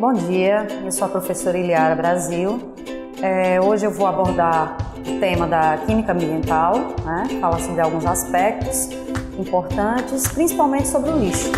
Bom dia, eu sou a professora Iliara Brasil. Hoje eu vou abordar o tema da química ambiental, falar sobre alguns aspectos importantes, principalmente sobre o lixo.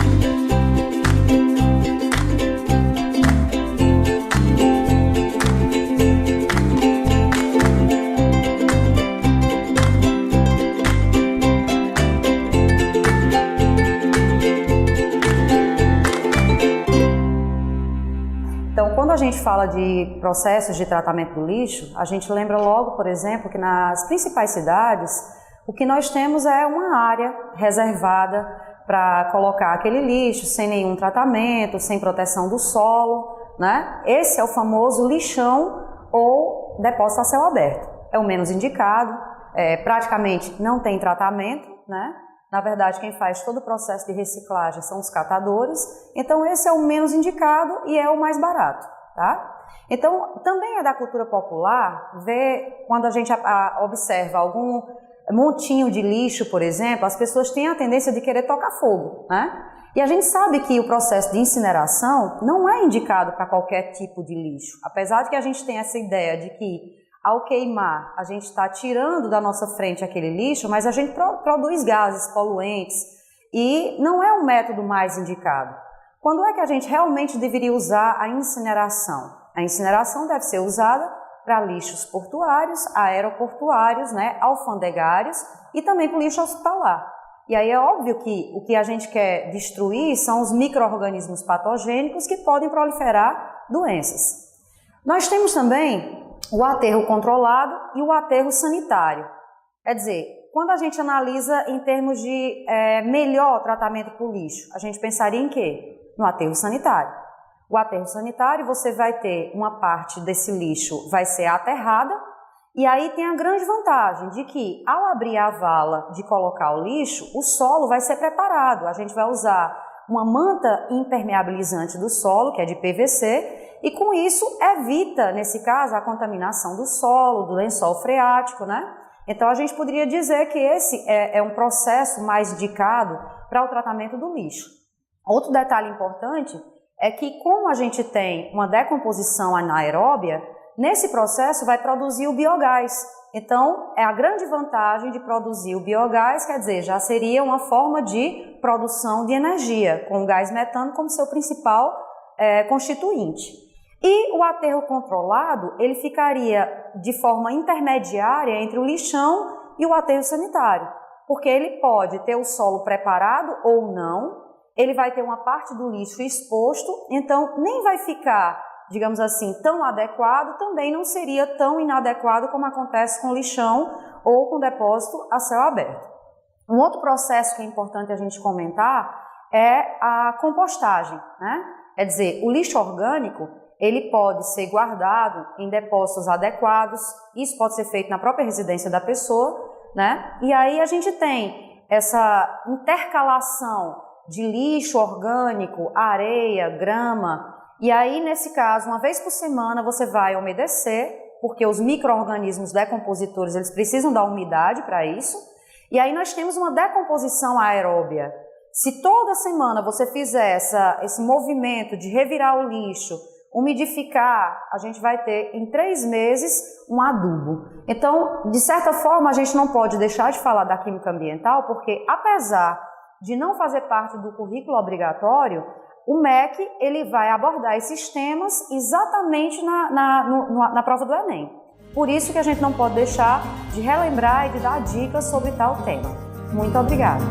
Então, quando a gente fala de processos de tratamento do lixo, a gente lembra logo, por exemplo, que nas principais cidades, o que nós temos é uma área reservada para colocar aquele lixo sem nenhum tratamento, sem proteção do solo, Esse é o famoso lixão ou depósito a céu aberto. É o menos indicado, praticamente não tem tratamento, Na verdade, quem faz todo o processo de reciclagem são os catadores, então esse é o menos indicado e é o mais barato, Então, também é da cultura popular ver, quando a gente observa algum montinho de lixo, por exemplo, as pessoas têm a tendência de querer tocar fogo, E a gente sabe que o processo de incineração não é indicado para qualquer tipo de lixo, apesar de que a gente tem essa ideia de que ao queimar, a gente está tirando da nossa frente aquele lixo, mas a gente produz gases poluentes e não é o método mais indicado. Quando é que a gente realmente deveria usar a incineração? A incineração deve ser usada para lixos portuários, aeroportuários, alfandegários e também para o lixo hospitalar. E aí é óbvio que o que a gente quer destruir são os micro-organismos patogênicos que podem proliferar doenças. Nós temos também o aterro controlado e o aterro sanitário. Quer dizer, quando a gente analisa em termos de melhor tratamento para o lixo, a gente pensaria em quê? No aterro sanitário. O aterro sanitário, você vai ter uma parte desse lixo vai ser aterrada, e aí tem a grande vantagem de que, ao abrir a vala de colocar o lixo, o solo vai ser preparado. A gente vai usar uma manta impermeabilizante do solo, que é de PVC, e com isso evita, nesse caso, a contaminação do solo, do lençol freático, Então a gente poderia dizer que esse é um processo mais indicado para o tratamento do lixo. Outro detalhe importante é que, como a gente tem uma decomposição anaeróbia, nesse processo vai produzir o biogás. Então, é a grande vantagem de produzir o biogás, quer dizer, já seria uma forma de produção de energia, com o gás metano como seu principal constituinte. E o aterro controlado, ele ficaria de forma intermediária entre o lixão e o aterro sanitário, porque ele pode ter o solo preparado ou não, ele vai ter uma parte do lixo exposto, então nem vai ficar, digamos assim, tão adequado, também não seria tão inadequado como acontece com o lixão ou com o depósito a céu aberto. Um outro processo que é importante a gente comentar é a compostagem, Quer dizer, o lixo orgânico, ele pode ser guardado em depósitos adequados, isso pode ser feito na própria residência da pessoa, E aí a gente tem essa intercalação de lixo orgânico, areia, grama, e aí nesse caso, uma vez por semana você vai umedecer, porque os micro-organismos decompositores, eles precisam da umidade para isso, e aí nós temos uma decomposição aeróbia. Se toda semana você fizer esse movimento de revirar o lixo, umidificar, a gente vai ter em 3 meses um adubo. Então, de certa forma, a gente não pode deixar de falar da química ambiental, porque apesar de não fazer parte do currículo obrigatório, o MEC ele vai abordar esses temas exatamente na prova do Enem. Por isso que a gente não pode deixar de relembrar e de dar dicas sobre tal tema. Muito obrigada!